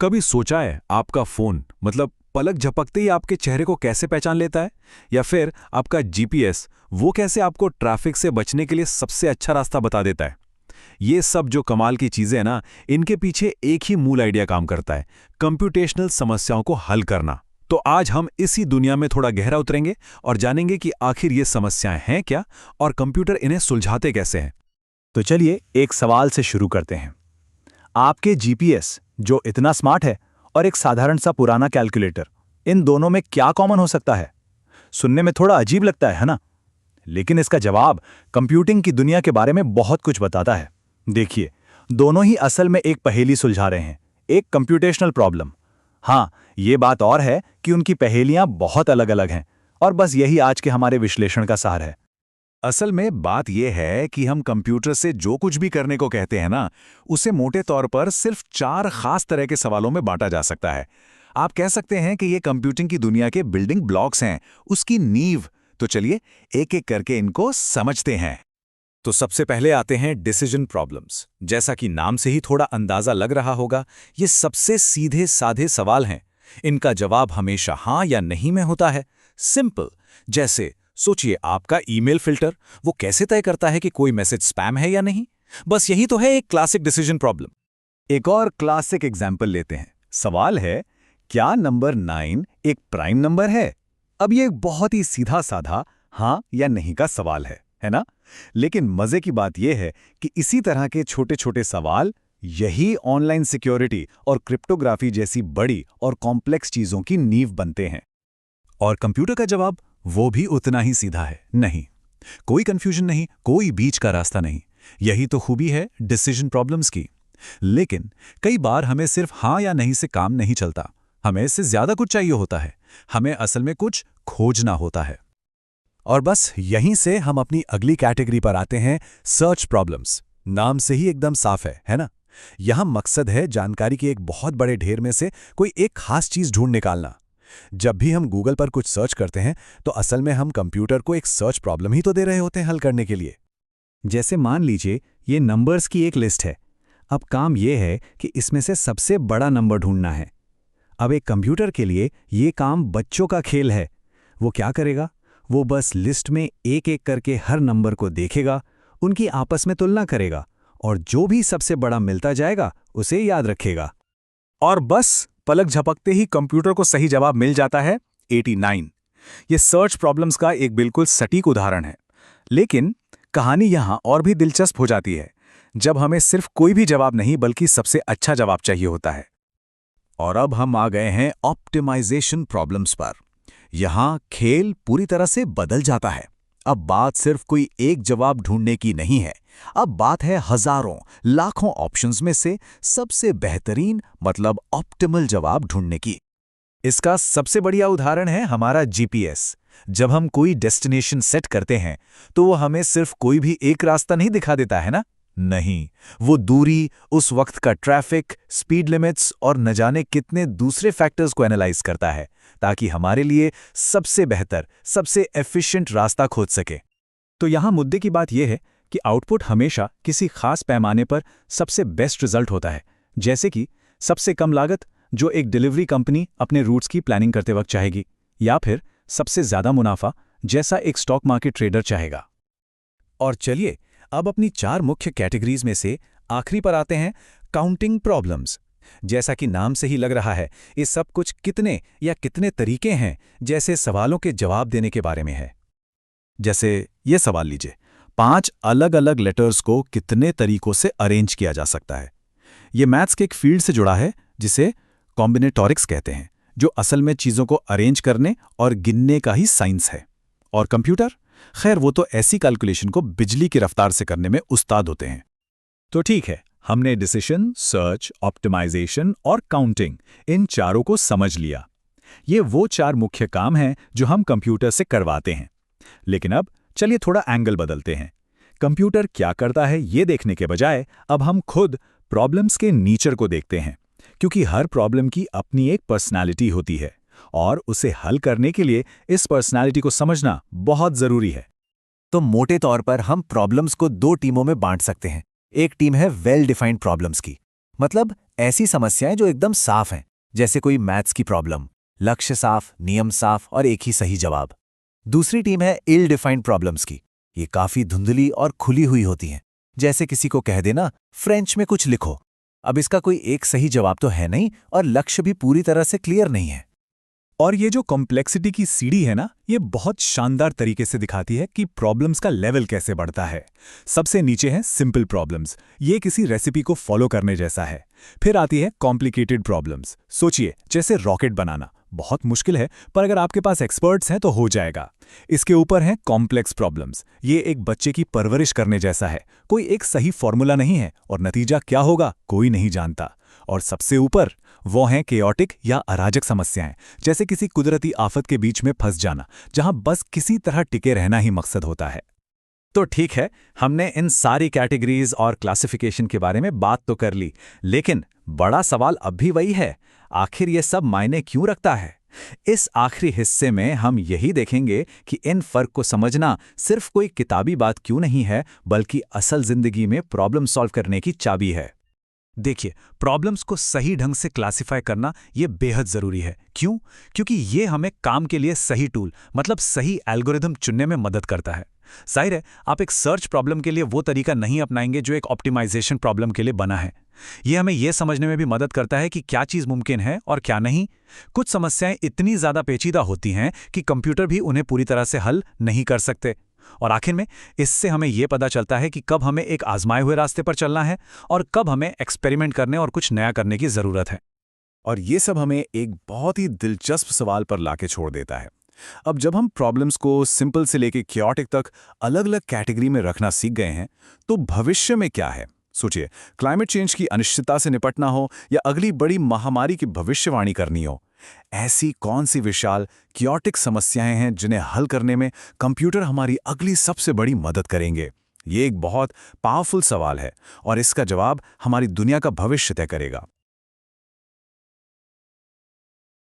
कभी सोचा है आपका फोन मतलब पलक झपकते ही आपके चेहरे को कैसे पहचान लेता है? या फिर आपका जीपीएस वो कैसे आपको ट्रैफिक से बचने के लिए सबसे अच्छा रास्ता बता देता है? ये सब जो कमाल की चीजें हैं ना, इनके पीछे एक ही मूल आइडिया काम करता है, कंप्यूटेशनल समस्याओं को हल करना। तो आज हम इसी दुनिया में थोड़ा गहरा उतरेंगे और जानेंगे कि आखिर ये समस्याएं हैं क्या और कंप्यूटर इन्हें सुलझाते कैसे हैं। तो चलिए एक सवाल से शुरू करते हैं। आपके जीपीएस जो इतना स्मार्ट है और एक साधारण सा पुराना कैलकुलेटर, इन दोनों में क्या कॉमन हो सकता है? सुनने में थोड़ा अजीब लगता है ना? लेकिन इसका जवाब कंप्यूटिंग की दुनिया के बारे में बहुत कुछ बताता है। देखिए, दोनों ही असल में एक पहेली सुलझा रहे हैं, एक कंप्यूटेशनल प्रॉब्लम। हाँ, ये बात और है कि उनकी पहेलियां बहुत अलग अलग हैं, और बस यही आज के हमारे विश्लेषण का सार है। असल में बात यह है कि हम कंप्यूटर से जो कुछ भी करने को कहते हैं ना, उसे मोटे तौर पर सिर्फ 4 खास तरह के सवालों में बांटा जा सकता है। आप कह सकते हैं कि ये कंप्यूटिंग की दुनिया के बिल्डिंग ब्लॉक्स हैं, उसकी नींव। तो चलिए एक एक करके इनको समझते हैं। तो सबसे पहले आते हैं डिसीजन प्रॉब्लम्स। जैसा कि नाम से ही थोड़ा अंदाजा लग रहा होगा, ये सबसे सीधे साधे सवाल हैं। इनका जवाब हमेशा हाँ या नहीं में होता है, सिंपल। जैसे सोचिए, आपका ईमेल फिल्टर वो कैसे तय करता है कि कोई मैसेज स्पैम है या नहीं? बस यही तो है एक क्लासिक डिसीजन प्रॉब्लम। एक और क्लासिक एग्जाम्पल लेते हैं। सवाल है, क्या नंबर 9 एक प्राइम नंबर है? अब ये एक बहुत ही सीधा साधा हाँ या नहीं का सवाल है ना? लेकिन मजे की बात यह है कि इसी तरह के छोटे छोटे सवाल यही ऑनलाइन सिक्योरिटी और क्रिप्टोग्राफी जैसी बड़ी और कॉम्प्लेक्स चीजों की नींव बनते हैं। और कंप्यूटर का जवाब वो भी उतना ही सीधा है, नहीं। कोई कंफ्यूजन नहीं, कोई बीच का रास्ता नहीं। यही तो खूबी है डिसीजन प्रॉब्लम्स की। लेकिन कई बार हमें सिर्फ हाँ या नहीं से काम नहीं चलता, हमें इससे ज्यादा कुछ चाहिए होता है। हमें असल में कुछ खोजना होता है। और बस यहीं से हम अपनी अगली कैटेगरी पर आते हैं, सर्च प्रॉब्लम्स। नाम से ही एकदम साफ है ना? यहां मकसद है जानकारी के एक बहुत बड़े ढेर में से कोई एक खास चीज ढूंढ निकालना। जब भी हम गूगल पर कुछ सर्च करते हैं तो असल में हम कंप्यूटर को एक सर्च प्रॉब्लम ही तो दे रहे होते हैं हल करने के लिए। जैसे मान लीजिए ये नंबर्स की एक लिस्ट है। अब काम ये है कि इसमें से सबसे बड़ा नंबर ढूंढना है। अब एक कंप्यूटर के लिए ये काम बच्चों का खेल है। वो क्या करेगा? वो बस लिस्ट में एक एक करके हर नंबर को देखेगा, उनकी आपस में तुलना करेगा और जो भी सबसे बड़ा मिलता जाएगा उसे याद रखेगा। और बस पलक झपकते ही कंप्यूटर को सही जवाब मिल जाता है, 89। ये सर्च प्रॉब्लम्स का एक बिल्कुल सटीक उदाहरण है। लेकिन कहानी यहां और भी दिलचस्प हो जाती है जब हमें सिर्फ कोई भी जवाब नहीं बल्कि सबसे अच्छा जवाब चाहिए होता है। और अब हम आ गए हैं ऑप्टिमाइजेशन प्रॉब्लम्स पर। यहां खेल पूरी तरह से बदल जाता है। अब बात सिर्फ कोई एक जवाब ढूंढने की नहीं है, अब बात है हजारों लाखों ऑप्शंस में से सबसे बेहतरीन मतलब ऑप्टिमल जवाब ढूंढने की। इसका सबसे बढ़िया उदाहरण है हमारा जीपीएस। जब हम कोई डेस्टिनेशन सेट करते हैं तो वो हमें सिर्फ कोई भी एक रास्ता नहीं दिखा देता है ना? नहीं, वो दूरी, उस वक्त का ट्रैफिक, स्पीड लिमिट्स और न जाने कितने दूसरे फैक्टर्स को एनालाइज करता है ताकि हमारे लिए सबसे बेहतर, सबसे एफिशिएंट रास्ता खोज सके। तो यहां मुद्दे की बात यह है कि आउटपुट हमेशा किसी खास पैमाने पर सबसे बेस्ट रिजल्ट होता है। जैसे कि सबसे कम लागत जो एक डिलीवरी कंपनी अपने रूट्स की प्लानिंग करते वक्त चाहेगी, या फिर सबसे ज्यादा मुनाफा जैसा एक स्टॉक मार्केट ट्रेडर चाहेगा। और चलिए अब अपनी 4 मुख्य कैटेगरीज में से आखिरी पर आते हैं, काउंटिंग प्रॉब्लम्स। जैसा कि नाम से ही लग रहा है, ये सब कुछ कितने या कितने तरीके हैं जैसे सवालों के जवाब देने के बारे में है। जैसे ये सवाल लीजिए, 5 अलग अलग लेटर्स को कितने तरीकों से अरेंज किया जा सकता है? ये मैथ्स के एक फील्ड से जुड़ा है जिसे कॉम्बिनेटोरिक्स कहते हैं, जो असल में चीजों को अरेंज करने और गिनने का ही साइंस है। और कंप्यूटर, खैर वो तो ऐसी कैलकुलेशन को बिजली की रफ्तार से करने में उस्ताद होते हैं। तो ठीक है, हमने डिसीजन, सर्च, ऑप्टिमाइजेशन और काउंटिंग इन चारों को समझ लिया। ये वो 4 मुख्य काम हैं जो हम कंप्यूटर से करवाते हैं। लेकिन अब चलिए थोड़ा एंगल बदलते हैं। कंप्यूटर क्या करता है ये देखने के बजाय अब हम खुद प्रॉब्लम्स के नेचर को देखते हैं, क्योंकि हर प्रॉब्लम की अपनी एक पर्सनालिटी होती है और उसे हल करने के लिए इस पर्सनालिटी को समझना बहुत जरूरी है। तो मोटे तौर पर हम प्रॉब्लम्स को 2 टीमों में बांट सकते हैं। एक टीम है वेल डिफाइंड प्रॉब्लम्स की, मतलब ऐसी समस्याएं जो एकदम साफ हैं, जैसे कोई मैथ्स की प्रॉब्लम, लक्ष्य साफ, नियम साफ और एक ही सही जवाब। दूसरी टीम है इल डिफाइंड प्रॉब्लम्स की। ये काफी धुंधली और खुली हुई होती हैं, जैसे किसी को कह देना फ्रेंच में कुछ लिखो। अब इसका कोई एक सही जवाब तो है नहीं और लक्ष्य भी पूरी तरह से क्लियर नहीं है। और ये जो कॉम्प्लेक्सिटी की सीढ़ी है ना, ये बहुत शानदार तरीके से दिखाती है कि प्रॉब्लम्स का लेवल कैसे बढ़ता है। सबसे नीचे है सिंपल प्रॉब्लम्स, ये किसी रेसिपी को फॉलो करने जैसा है। फिर आती है कॉम्प्लिकेटेड प्रॉब्लम्स। सोचिए, जैसे रॉकेट बनाना बहुत मुश्किल है, पर अगर आपके पास एक्सपर्ट्स हैं तो हो जाएगा। इसके ऊपर हैं कॉम्प्लेक्स प्रॉब्लम्स, ये एक बच्चे की परवरिश करने जैसा है। कोई एक सही फॉर्मूला नहीं है और नतीजा क्या होगा कोई नहीं जानता। और सबसे ऊपर वो हैं केओटिक या अराजक समस्याएं, जैसे किसी कुदरती आफत के बीच में फंस जाना, जहां बस किसी तरह टिके रहना ही मकसद होता है। तो ठीक है, हमने इन सारी कैटेगरीज और क्लासिफिकेशन के बारे में बात तो कर ली, लेकिन बड़ा सवाल अब भी वही है, आखिर ये सब मायने क्यों रखता है? इस आखिरी हिस्से में हम यही देखेंगे कि इन फर्क को समझना सिर्फ कोई किताबी बात क्यों नहीं है, बल्कि असल जिंदगी में प्रॉब्लम सॉल्व करने की चाबी है। देखिए, प्रॉब्लम्स को सही ढंग से क्लासिफाई करना ये बेहद ज़रूरी है। क्यों? क्योंकि ये हमें काम के लिए सही टूल, मतलब सही एल्गोरिथम चुनने में मदद करता है। जाहिर है, आप एक सर्च प्रॉब्लम के लिए वो तरीका नहीं अपनाएंगे जो एक ऑप्टिमाइजेशन प्रॉब्लम के लिए बना है। ये हमें यह समझने में भी मदद करता है कि क्या चीज़ मुमकिन है और क्या नहीं। कुछ समस्याएं इतनी ज़्यादा पेचीदा होती हैं कि कंप्यूटर भी उन्हें पूरी तरह से हल नहीं कर सकते। और आखिर में इससे हमें यह पता चलता है कि कब हमें एक आजमाए हुए रास्ते पर चलना है और कब हमें एक्सपेरिमेंट करने और कुछ नया करने की ज़रूरत है। और ये सब हमें एक बहुत ही दिलचस्प सवाल पर लाके छोड़ देता है। अब जब हम प्रॉब्लम्स को सिंपल से लेके क्योटिक तक अलग अलग कैटेगरी में रखना सीख गए हैं, तो भविष्य में क्या है? सोचिए, क्लाइमेट चेंज की अनिश्चितता से निपटना हो या अगली बड़ी महामारी की भविष्यवाणी करनी हो, ऐसी कौन सी विशाल क्योटिक समस्याएं हैं जिन्हें हल करने में कंप्यूटर हमारी अगली सबसे बड़ी मदद करेंगे? ये एक बहुत पावरफुल सवाल है और इसका जवाब हमारी दुनिया का भविष्य तय करेगा।